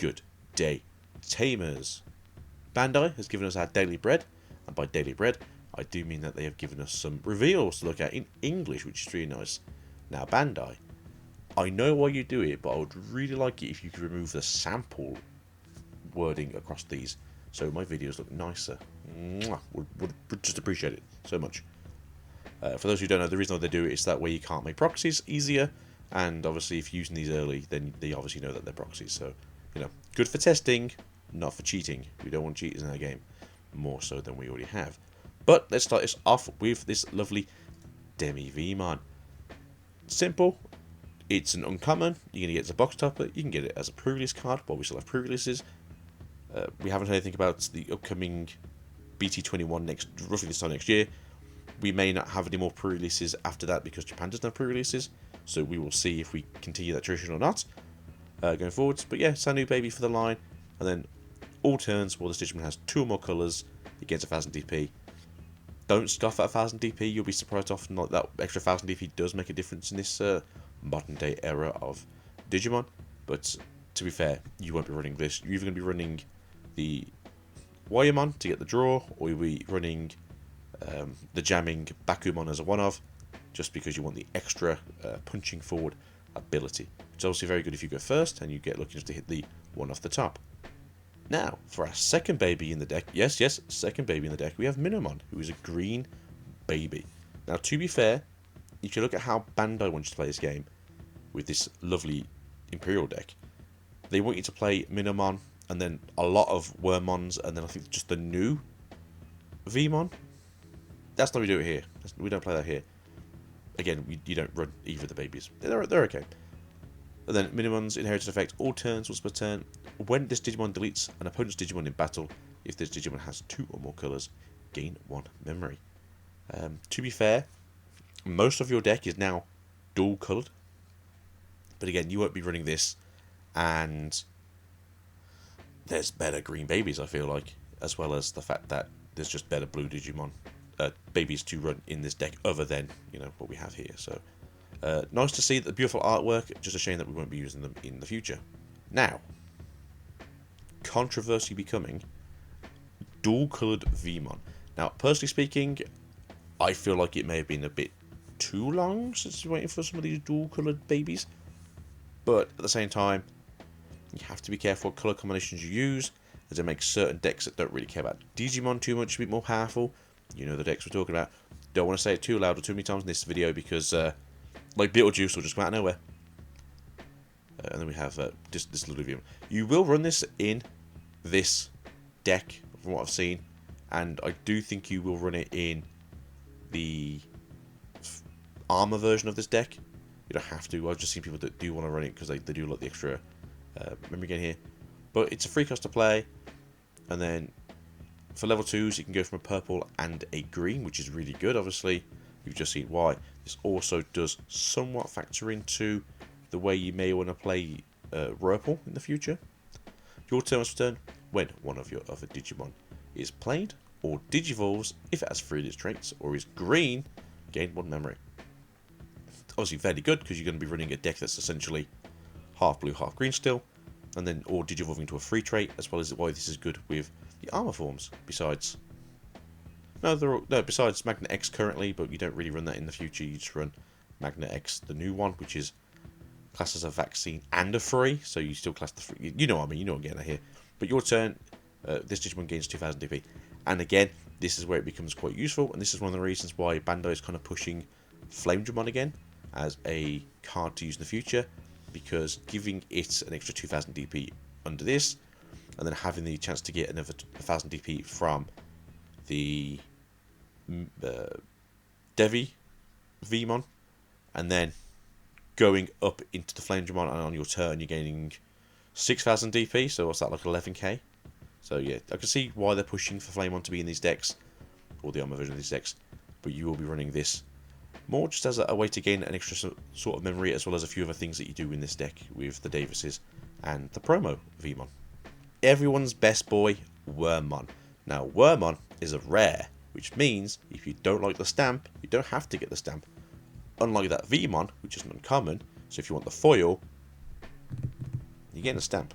good day, tamers. Bandai has given us our daily bread, and by daily bread, I do mean that they have given us some reveals to look at in English, which is really nice. Now, Bandai, I know why you do it, but I would really like it if you could remove the sample wording across these, so my videos look nicer. Would just appreciate it so much. For those who don't know, the reason why they do it is that way you can't make proxies easier, and obviously if you're using these early, then they obviously know that they're proxies, so, you know, good for testing, not for cheating. We don't want cheaters in our game, more so than we already have. But let's start this off with this lovely DemiVeemon. Simple. It's an uncommon. You're going to get it as a box topper. You can get it as a pre-release card, while we still have pre-releases. We haven't heard anything about the upcoming BT21 roughly this time next year. We may not have any more pre-releases after that because Japan doesn't have pre-releases. So we will see if we continue that tradition or not going forwards. But yeah, it's our new baby for the line. And then all turns, well, this Digimon has 2 or more colours. It gets 1000 DP. Don't scoff at 1000 DP. You'll be surprised often like that extra 1000 DP does make a difference in this modern day era of Digimon. But to be fair, you won't be running this. You're either going to be running the Wormmon to get the draw, or you'll be running the jamming Bakumon as a one-of, just because you want the extra punching forward ability. It's obviously very good if you go first and you get lucky to hit the one off the top. Now, for our second baby in the deck, yes, second baby in the deck, we have Minomon, who is a green baby. Now, to be fair, if you look at how Bandai wants you to play this game with this lovely Imperial deck, they want you to play Minomon and then a lot of Wormmons, and then I think just the new Veemon. That's not what we do it here. We don't play that here. Again, you don't run either of the babies. They're okay. And then Minomon's inherited effect, all turns once per turn. When this Digimon deletes an opponent's Digimon in battle, if this Digimon has 2 or more colours, gain 1 memory. To be fair, most of your deck is now dual coloured. But again, you won't be running this, and there's better green babies, I feel like, as well as the fact that there's just better blue Digimon babies to run in this deck other than, you know, what we have here. So nice to see the beautiful artwork, just a shame that we won't be using them in the future. Now, controversy becoming dual coloured Veemon. Now, personally speaking, I feel like it may have been a bit too long since we're waiting for some of these dual coloured babies, but at the same time, you have to be careful what colour combinations you use, as it makes certain decks that don't really care about Digimon too much a bit more powerful. You know the decks we're talking about. Don't want to say it too loud or too many times in this video because, like Beetlejuice will just come out of nowhere. And then we have this little Veemon. You will run this in this deck, from what I've seen, and I do think you will run it in the armor version of this deck. You don't have to. I've just seen people that do want to run it because they do like the extra memory gain here. But it's a free cost to play, and then for level 2s, you can go from a purple and a green, which is really good. Obviously, you've just seen why. This also does somewhat factor into the way you may want to play Whirlpool in the future. Your turn must return when one of your other Digimon is played, or Digivolves if it has 3 of its traits, or is green, gain 1 memory. Obviously, fairly good because you're going to be running a deck that's essentially half blue, half green still, and then or Digivolving to a free trait, as well as why this is good with the armor forms. Besides, besides Magna X currently, but you don't really run that in the future. You just run Magna X, the new one, which is classed as a vaccine and a free, so you still class the free. You know what I mean? You know what I'm getting at here. But your turn, this Digimon gains 2000 DP, and again, this is where it becomes quite useful, and this is one of the reasons why Bandai is kind of pushing Paildramon again as a card to use in the future, because giving it an extra 2000 DP under this, and then having the chance to get another 1000 DP from the DemiVeemon, and then going up into the Paildramon, and on your turn you're gaining 6000 DP, so what's that, like 11k? So yeah, I can see why they're pushing for Paildramon to be in these decks, or the armor version of these decks, but you will be running this more just as a way to gain an extra sort of memory, as well as a few other things that you do in this deck with the Davises and the promo Veemon. Everyone's best boy, Wormmon. Now, Wormmon is a rare, which means if you don't like the stamp, you don't have to get the stamp. Unlike that Veemon, which is an uncommon, so if you want the foil, you're getting a stamp.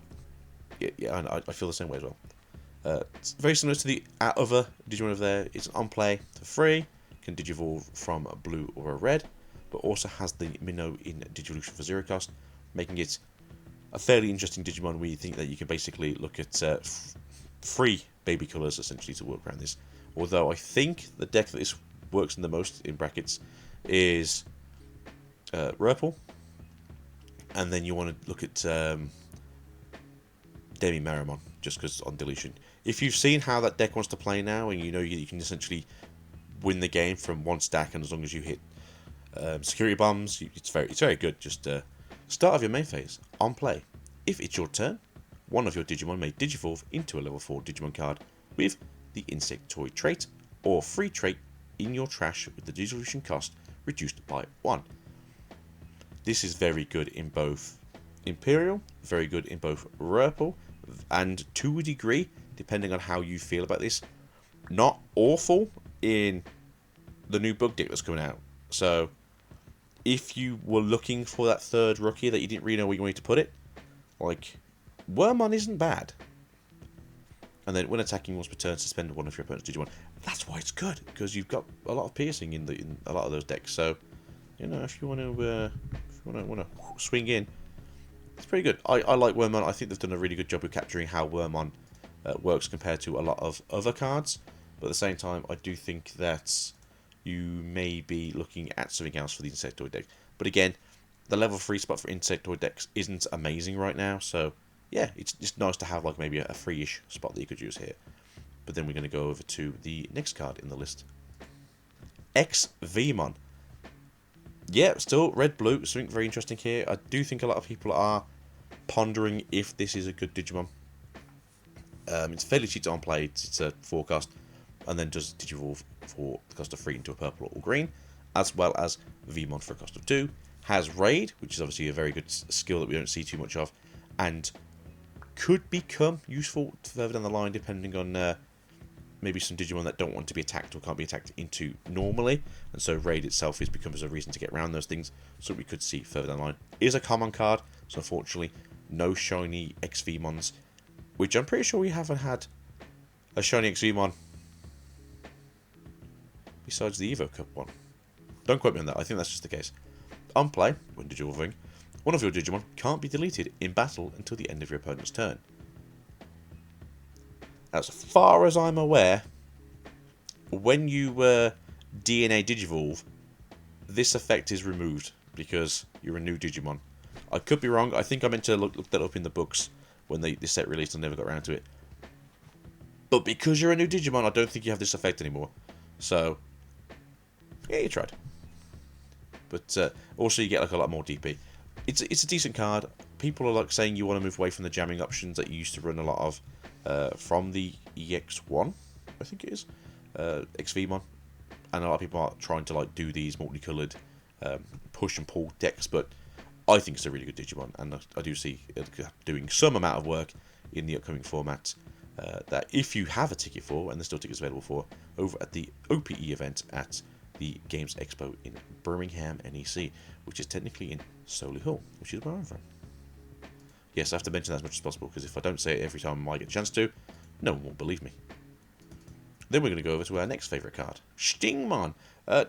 Yeah, I feel the same way as well. It's very similar to the other Digimon over there. It's on play for free, can Digivolve from a blue or a red, but also has the Minnow in Digivolution for 0 cost, making it a fairly interesting Digimon where you think that you can basically look at free baby colours essentially to work around this. Although I think the deck that this works in the most, in brackets, is Rurple, and then you want to look at DemiVeemon, just because on deletion. If you've seen how that deck wants to play now, and you know you can essentially win the game from one stack, and as long as you hit security bombs, it's very good. Just start of your main phase, on play. If it's your turn, one of your Digimon may Digivolve into a level 4 Digimon card with the Insectoid trait, or free trait in your trash with the Digivolution cost reduced by 1. This is very good in both Imperial, very good in both Rurple, and to a degree, depending on how you feel about this, not awful in the new bug deck that's coming out. So, if you were looking for that third rookie that you didn't really know where you wanted to put it, like, Wormmon isn't bad. And then when attacking once per turn, suspend one of your opponent's Digimon. That's why it's good, because you've got a lot of piercing in a lot of those decks. So, you know, if you want to swing in, it's pretty good. I like Wormmon. I think they've done a really good job of capturing how Wormmon works compared to a lot of other cards. But at the same time, I do think that you may be looking at something else for the Insectoid deck. But again, the level 3 spot for Insectoid decks isn't amazing right now. So, yeah, it's just nice to have like maybe a free-ish spot that you could use here. But then we're going to go over to the next card in the list. ExVeemon. Yeah, still red-blue, something very interesting here. I do think a lot of people are pondering if this is a good Digimon. It's fairly cheap on play, it's a 4 cost, and then does Digivolve for the cost of 3 into a purple or green, as well as Veemon for a cost of 2. Has Raid, which is obviously a very good skill that we don't see too much of, and could become useful further down the line depending on maybe some Digimon that don't want to be attacked or can't be attacked into normally, and so Raid itself becomes a reason to get around those things, so we could see further down the line. It is a common card, so unfortunately no shiny ExVeemons, which I'm pretty sure we haven't had a shiny ExVeemon besides the Evo Cup one. Don't quote me on that, I think that's just the case. On play, when Digivolving, one of your Digimon can't be deleted in battle until the end of your opponent's turn. As far as I'm aware, when you DNA Digivolve, this effect is removed because you're a new Digimon. I could be wrong. I think I meant to look that up in the books when this set released. I never got around to it. But because you're a new Digimon, I don't think you have this effect anymore. So, yeah, you tried. But also you get like a lot more DP. It's a decent card. People are like saying you want to move away from the jamming options that you used to run a lot of from the EX1, I think it is, ExVeemon, and a lot of people are trying to like do these multicolored push and pull decks, but I think it's a really good Digimon, and I do see it doing some amount of work in the upcoming format that if you have a ticket for, and there's still tickets available for, over at the OPE event at the Games Expo in Birmingham, NEC, which is technically in Solihull, which is where I'm from. Yes, I have to mention that as much as possible, because if I don't say it every time I get a chance to, no one will believe me. Then we're going to go over to our next favourite card, Stingmon.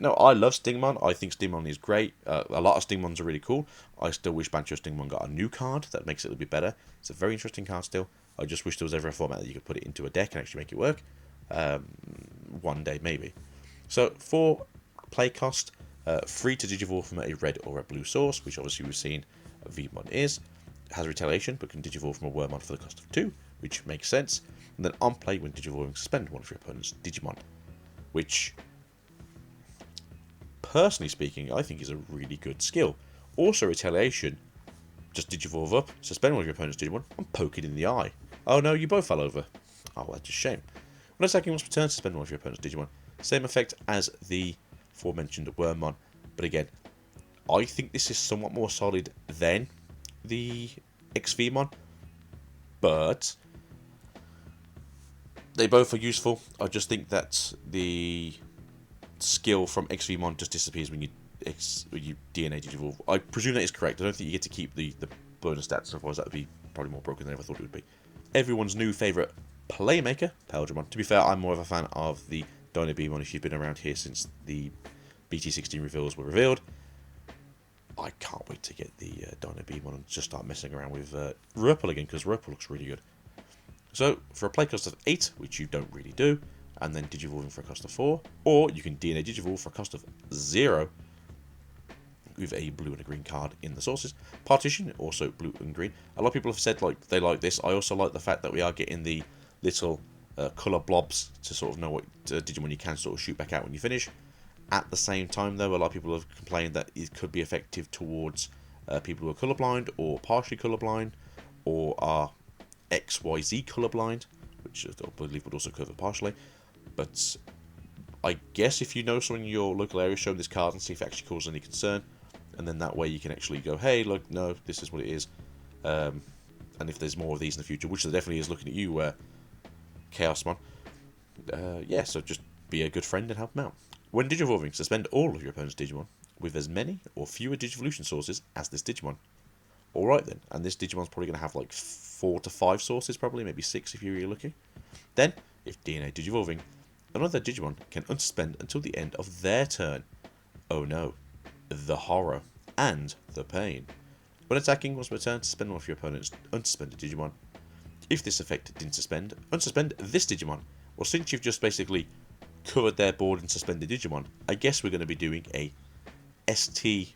No, I love Stingmon. I think Stingmon is great. A lot of Stingmons are really cool. I still wish Bancho Stingmon got a new card that makes it a little bit better. It's a very interesting card still. I just wish there was ever a format that you could put it into a deck and actually make it work. One day, maybe. So, for play cost, free to Digivolve from a red or a blue source, which obviously we've seen Veemon is. Has retaliation, but can Digivolve from a Wormmon for the cost of 2, which makes sense. And then on play, when Digivolving, suspend one of your opponent's Digimon, which, personally speaking, I think is a really good skill. Also, retaliation, just Digivolve up, suspend one of your opponent's Digimon, and poke it in the eye. Oh no, you both fell over. Oh, that's a shame. When attacking once per turn, suspend one of your opponent's Digimon. Same effect as the aforementioned Wormmon, but again, I think this is somewhat more solid than the ExVeemon, but they both are useful. I just think that the skill from ExVeemon just disappears when you DNA Digivolve. I presume that is correct. I don't think you get to keep the bonus stats, otherwise that would be probably more broken than I ever thought it would be. everyone's new favourite playmaker, Paildramon. To be fair, I'm more of a fan of the Dinobeemon if you've been around here since the BT16 reveals were revealed. I can't wait to get the Dinobeemon and just start messing around with Wormmon again, because Wormmon looks really good. So, for a play cost of 8, which you don't really do, and then Digivolving for a cost of 4, or you can DNA Digivolve for a cost of 0, with a blue and a green card in the sources. Partition, also blue and green. A lot of people have said like they like this. I also like the fact that we are getting the little colour blobs to sort of know what Digimon you can sort of shoot back out when you finish. At the same time, though, a lot of people have complained that it could be effective towards people who are colourblind or partially colourblind or are XYZ colourblind, which I believe would also cover partially. But I guess if you know someone in your local area, show them this card and see if it actually causes any concern. And then that way you can actually go, hey, look, no, this is what it is. And if there's more of these in the future, which there definitely is looking at you, Chaosmon. Yeah, so just be a good friend and help them out. When Digivolving, suspend all of your opponent's Digimon with as many or fewer Digivolution sources as this Digimon. Alright then, and this Digimon's probably going to have like 4 to 5 sources, probably, maybe 6 if you're really lucky. Then, if DNA Digivolving, another Digimon can unsuspend until the end of their turn. Oh no. The horror and the pain. When attacking, once per turn, suspend one of your opponent's unsuspended Digimon. If this effect didn't suspend, unsuspend this Digimon. Well, since you've just basically covered their board and suspended Digimon, I guess we're going to be doing a ST9?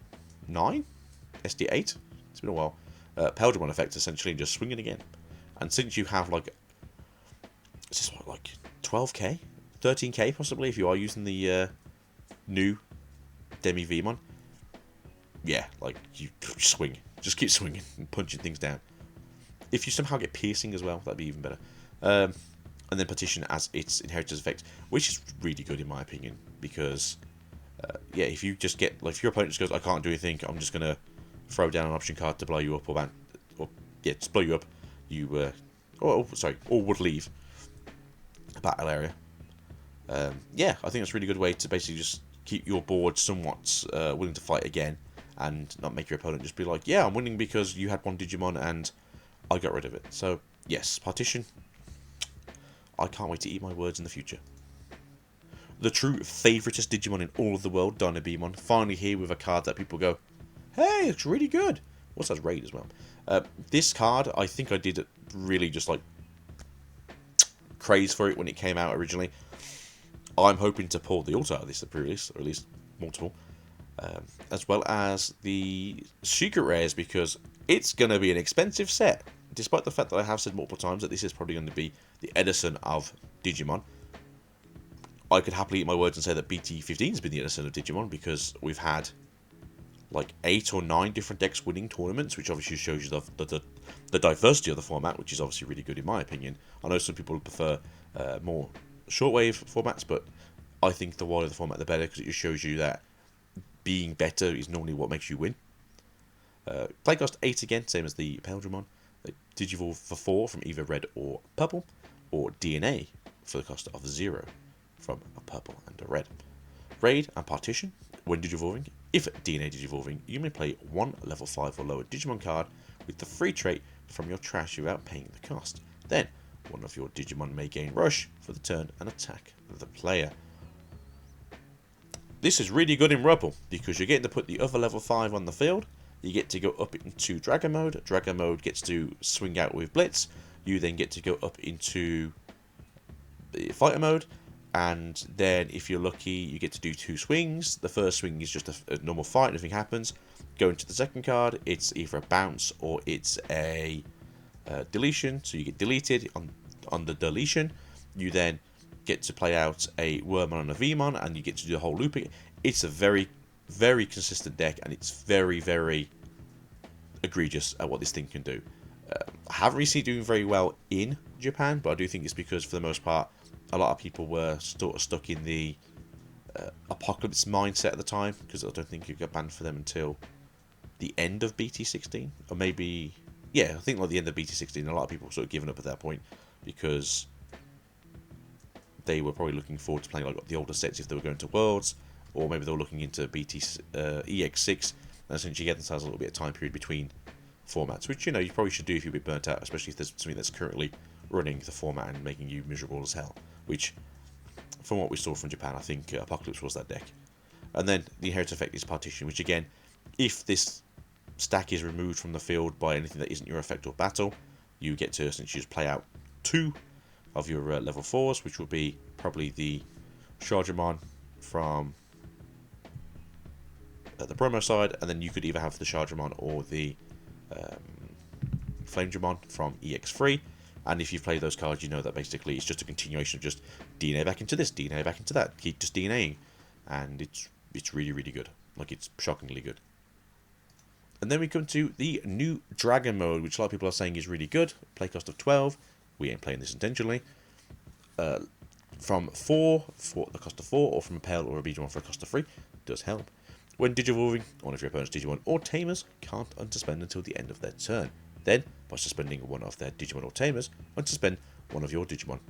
ST8? It's been a while. Paildramon effect, essentially, just swinging again. And since you have, like, is this what, like 12k? 13k, possibly, if you are using the new DemiVeemon. Yeah, like, you swing. Just keep swinging and punching things down. If you somehow get piercing as well, that'd be even better. And then Partition as its inheritance effect, which is really good in my opinion, because, yeah, if you just get, like, if your opponent just goes, I can't do anything, I'm just going to throw down an option card to blow you up, or yeah, just blow you up, you, or would leave a battle area. Yeah, I think that's a really good way to basically just keep your board somewhat willing to fight again, and not make your opponent just be like, yeah, I'm winning because you had one Digimon and I got rid of it. So, yes, Partition. I can't wait to eat my words in the future. The true favoritist Digimon in all of the world, Dinobeemon, finally here with a card that people go, hey, it's really good. Also has Raid as well. This card, I think I did really just like craze for it when it came out originally. I'm hoping to pull the auto out of this at pre-release, or at least multiple. As well as the secret rares, because it's going to be an expensive set. Despite the fact that I have said multiple times that this is probably going to be the Edison of Digimon, I could happily eat my words and say that BT15 has been the Edison of Digimon, because we've had like 8 or 9 different decks winning tournaments, which obviously shows you the diversity of the format, which is obviously really good in my opinion. I know some people prefer more shortwave formats, but I think the wider the format the better, because it just shows you that being better is normally what makes you win. Play cost 8 again, same as the Paildramon. Digivolve for 4 from either red or purple, or DNA for the cost of 0 from a purple and a red. Raid and Partition. When Digivolving, if DNA Digivolving, you may play one level 5 or lower Digimon card with the free trait from your trash without paying the cost. Then, one of your Digimon may gain Rush for the turn and attack the player. This is really good in Wormmon, because you're getting to put the other level 5 on the field. You get to go up into Dragon Mode. Dragon Mode gets to swing out with Blitz. You then get to go up into Fighter Mode. And then, if you're lucky, you get to do 2 swings. The first swing is just a normal fight, nothing happens. Go into the second card, it's either a bounce or it's a deletion. So you get deleted on the deletion. You then get to play out a Wormmon and a Veemon, and you get to do the whole looping. It's a very, very consistent deck, and it's very, very egregious at what this thing can do. I haven't really seen it doing very well in Japan, but I do think it's because, for the most part, a lot of people were sort of stuck in the Apocalypse mindset at the time, because I don't think it got banned for them until the end of BT16, or maybe, yeah, I think like the end of BT16. A lot of people were sort of given up at that point, because they were probably looking forward to playing like the older sets if they were going to Worlds, or maybe they were looking into EX6, and essentially get themselves a little bit of time period between formats, which, you know, you probably should do if you're a bit burnt out, especially if there's something that's currently running the format and making you miserable as hell, which, from what we saw from Japan, I think Apocalypse was that deck. And then the inherent effect is partition, which again, if this stack is removed from the field by anything that isn't your effect or battle, you get to essentially just play out 2 of your level 4s, which will be probably the Shardramon from the promo side, and then you could either have the Shardramon or the Flamedramon from EX3. And if you've played those cards, you know that basically it's just a continuation of just DNA back into this, DNA back into that, keep just DNAing, and it's really, really good. Like, it's shockingly good. And then we come to the new Dragon mode, which a lot of people are saying is really good. Play cost of 12. We ain't playing this intentionally. From 4 for the cost of 4, or from a Pale or a Veemon for a cost of 3, does help. When Digivolving, one of your opponent's Digimon or Tamers can't unsuspend until the end of their turn. Then, by suspending one of their Digimon or Tamers, unsuspend one of your Digimon.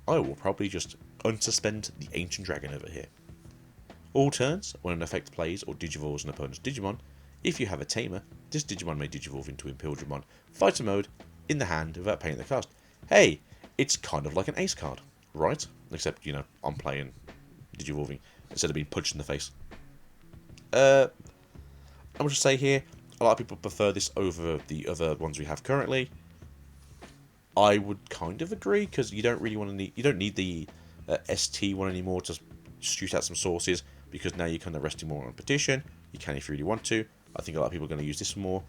I will probably just unsuspend the Ancient Dragon over here. All turns, when an effect plays or digivolves an opponent's Digimon, if you have a Tamer, this Digimon may digivolve into Imperialdramon Fighter mode in the hand without paying the cost. Hey, it's kind of like an Ace card, right? Except, you know, I'm playing digivolving instead of being punched in the face. I'm going to say here, a lot of people prefer this over the other ones we have currently. I would kind of agree, because you don't really want to need, you don't need the ST one anymore to shoot out some sources, because now you're kind of resting more on petition. You can if you really want to. I think a lot of people are going to use this more,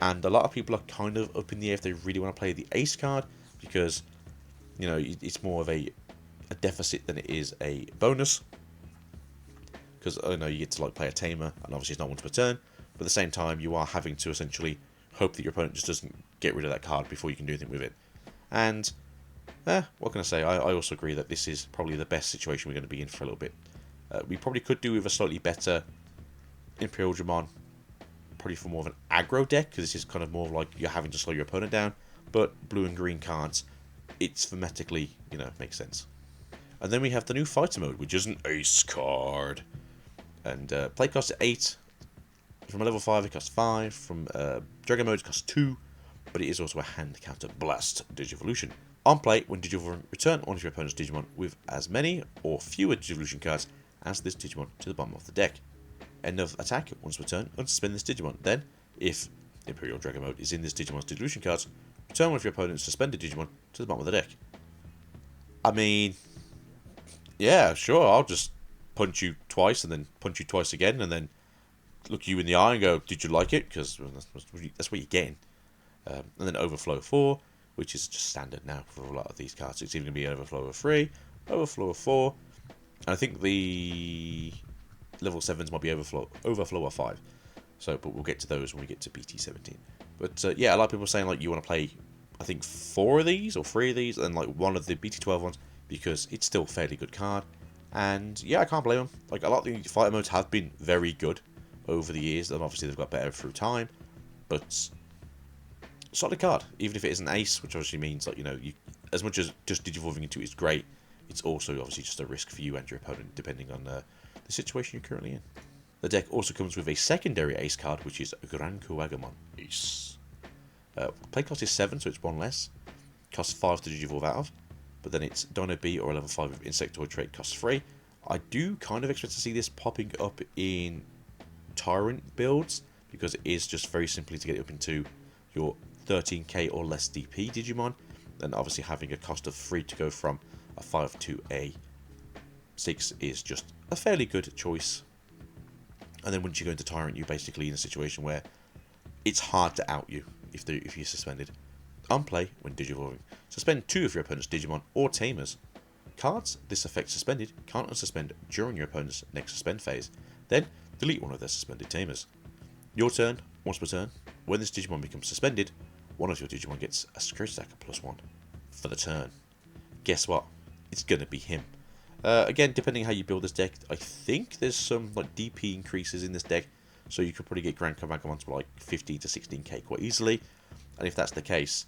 and a lot of people are kind of up in the air if they really want to play the Ace card, because, you know, it's more of a deficit than it is a bonus. Because I know you get to like play a Tamer, and obviously it's not once per turn, but at the same time you are having to essentially hope that your opponent just doesn't get rid of that card before you can do anything with it. And what can I say? I also agree that this is probably the best situation we're going to be in for a little bit. We probably could do with a slightly better Imperialdramon, probably for more of an aggro deck, because this is kind of more like you're having to slow your opponent down. But blue and green cards, it's thematically, you know, makes sense. And then we have the new Fighter mode, which is an Ace card. And play cost 8. From a level 5, it costs 5. From Dragon mode, it costs 2. But it is also a hand counter blast Digivolution. On play, when Digivolving, return one of your opponent's Digimon with as many or fewer Digivolution cards as this Digimon to the bottom of the deck. End of attack, once per turn, unsuspend this Digimon. Then, if Imperial Dragon mode is in this Digimon's Digivolution cards, return one of your opponent's suspended Digimon to the bottom of the deck. I mean, yeah, sure, I'll just punch you twice and then punch you twice again and then look you in the eye and go, did you like it? Because that's what you're getting. And then Overflow 4, which is just standard now for a lot of these cards. It's even going to be Overflow of 3, Overflow of 4, and I think the level 7s might be Overflow of 5. So, but we'll get to those when we get to BT17. But yeah, a lot of people are saying like you want to play, I think 4 of these or 3 of these, and like one of the BT12 ones, because it's still a fairly good card. And yeah, I can't blame them. Like, a lot of the fighter modes have been very good over the years, and obviously they've got better through time. But solid card, even if it is an Ace, which obviously means, like, you know, you, as much as just digivolving into it is great, it's also obviously just a risk for you and your opponent, depending on the situation you're currently in. The deck also comes with a secondary Ace card, which is Grankuwagamon Ace. Play cost is 7, so it's 1 less. Costs 5 to digivolve out of. But then it's Dinobeemon or a level 5 with Insectoid trait, costs 3. I do kind of expect to see this popping up in Tyrant builds, because it is just very simply to get it up into your 13k or less DP Digimon. Then obviously having a cost of 3 to go from a 5 to a 6 is just a fairly good choice. And then once you go into Tyrant, you're basically in a situation where it's hard to out you if you're suspended. On play, when digivolving, suspend 2 of your opponent's Digimon or Tamers. Cards this effect suspended can't unsuspend during your opponent's next suspend phase. Then delete one of their suspended Tamers. Your turn, once per turn. When this Digimon becomes suspended, one of your Digimon gets a security stack of +1 for the turn. Guess what? It's gonna be him. Again, depending how you build this deck, I think there's some like DP increases in this deck, so you could probably get Grankuwagamon to like 15 to 16k quite easily. And if that's the case,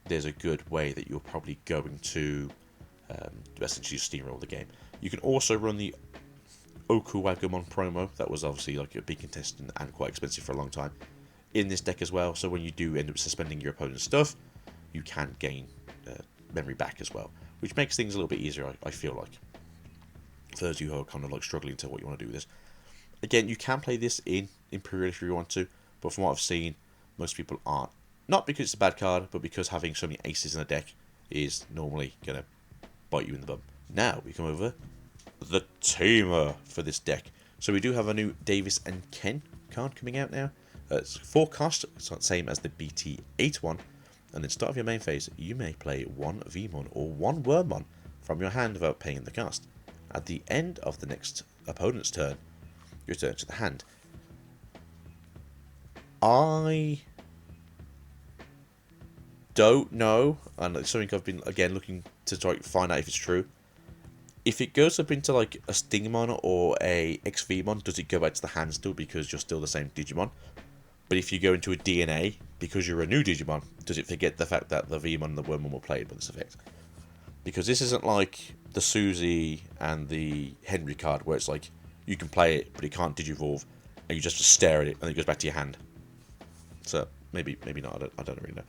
there's a good way that you're probably going to essentially steamroll the game. You can also run the Okuwagamon promo. That was obviously like a big contestant and quite expensive for a long time. in this deck as well, so when you do end up suspending your opponent's stuff, you can gain memory back as well, which makes things a little bit easier, I feel like, for those of you who are kind of like struggling to what you want to do with this. Again, you can play this in Imperial if you want to, but from what I've seen, most people aren't. Not because it's a bad card, but because having so many aces in a deck is normally going to bite you in the bum. Now, we come over the Tamer for this deck. So we do have a new Davis and Ken card coming out now. It's 4 cost, it's not the same as the BT81. And then start of your main phase, you may play 1 Veemon or 1 Wormmon from your hand without paying the cost. At the end of the next opponent's turn, you return to the hand. I don't know, and it's something I've been again looking to try to find out if it's true. If it goes up into like a Stingmon or a ExVeemon, does it go back to the hand still because you're still the same Digimon? But if you go into a DNA, because you're a new Digimon, does it forget the fact that the Veemon and the Wormmon were played by this effect? Because this isn't like the Susie and the Henry card, where it's like, you can play it, but it can't Digivolve, and you just stare at it, and it goes back to your hand. So, maybe not, I don't really know.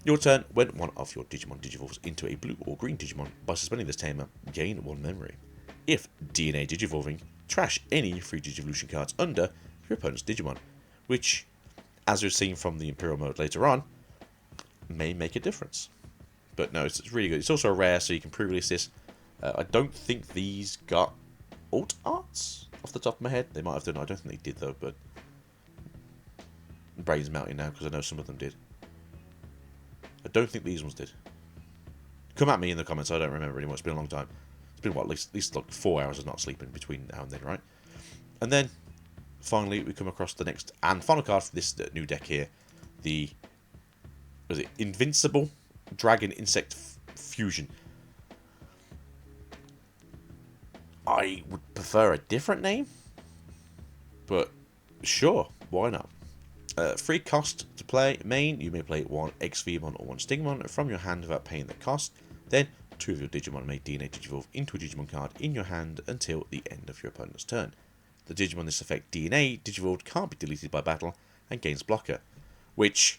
Your turn, when one of your Digimon Digivolves into a blue or green Digimon, by suspending this Tamer, gain 1 memory. If DNA Digivolving, trash any free Digivolution cards under your opponent's Digimon, which, as we've seen from the Imperial mode later on, may make a difference. But no, it's really good. It's also rare, so you can pre-release this. I don't think these got alt arts off the top of my head. They might have done. I don't think they did though. But brain's melting now because I know some of them did. I don't think these ones did. Come at me in the comments. I don't remember anymore. It's been a long time. It's been what, at least like 4 hours of not sleeping between now and then, right? And then finally we come across the next and final card for this new deck here. The Invincible Dragon Insect Fusion. I would prefer a different name, but sure, why not? 3 cost to play. Main, you may play 1 ExVeemon or 1 Stingmon from your hand without paying the cost. Then 2 of your Digimon may DNA Digivolve into a Digimon card in your hand until the end of your opponent's turn. The Digimon this effect DNA Digivolved can't be deleted by battle and gains blocker, which,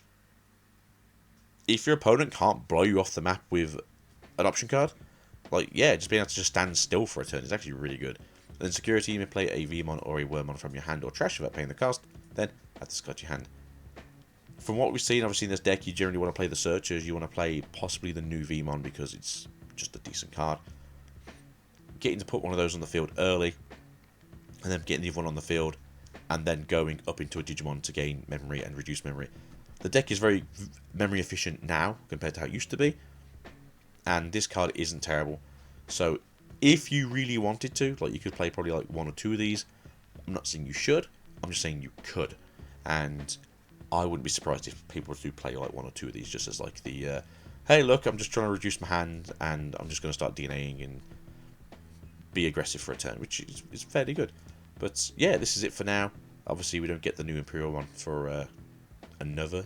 if your opponent can't blow you off the map with an option card, like, yeah, just being able to just stand still for a turn is actually really good. And then security, you may play a Veemon or a Wormmon from your hand or trash without paying the cost, then add this card to your hand. From what we've seen, obviously, in this deck, you generally want to play the Searchers, you want to play possibly the new Veemon because it's just a decent card. Getting to put one of those on the field early, and then getting the other one on the field, and then going up into a Digimon to gain memory and reduce memory. The deck is very memory efficient now compared to how it used to be, and this card isn't terrible. So if you really wanted to, like, you could play probably like 1 or 2 of these. I'm not saying you should, I'm just saying you could, and I wouldn't be surprised if people do play like 1 or 2 of these just as like the hey, look, I'm just trying to reduce my hand and I'm just going to start DNAing and be aggressive for a turn, which is fairly good. But yeah, this is it for now. Obviously we don't get the new Imperial one for another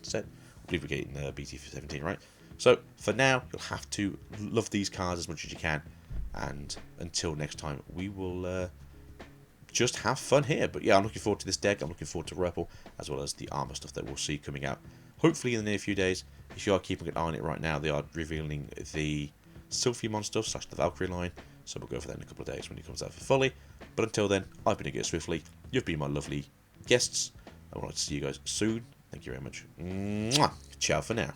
set. I believe we're getting BT17, right? So for now, you'll have to love these cards as much as you can, and until next time, we will just have fun here. But yeah, I'm looking forward to this deck. I'm looking forward to Ripple, as well as the armor stuff that we'll see coming out hopefully in the near few days. If you are keeping an eye on it right now, they are revealing the Sylphiemon stuff / the Valkyrie line, so we'll go for that in a couple of days when it comes out for fully. But until then, I've been Agito Swiftly. You've been my lovely guests. I would like to see you guys soon. Thank you very much. Mwah. Ciao for now.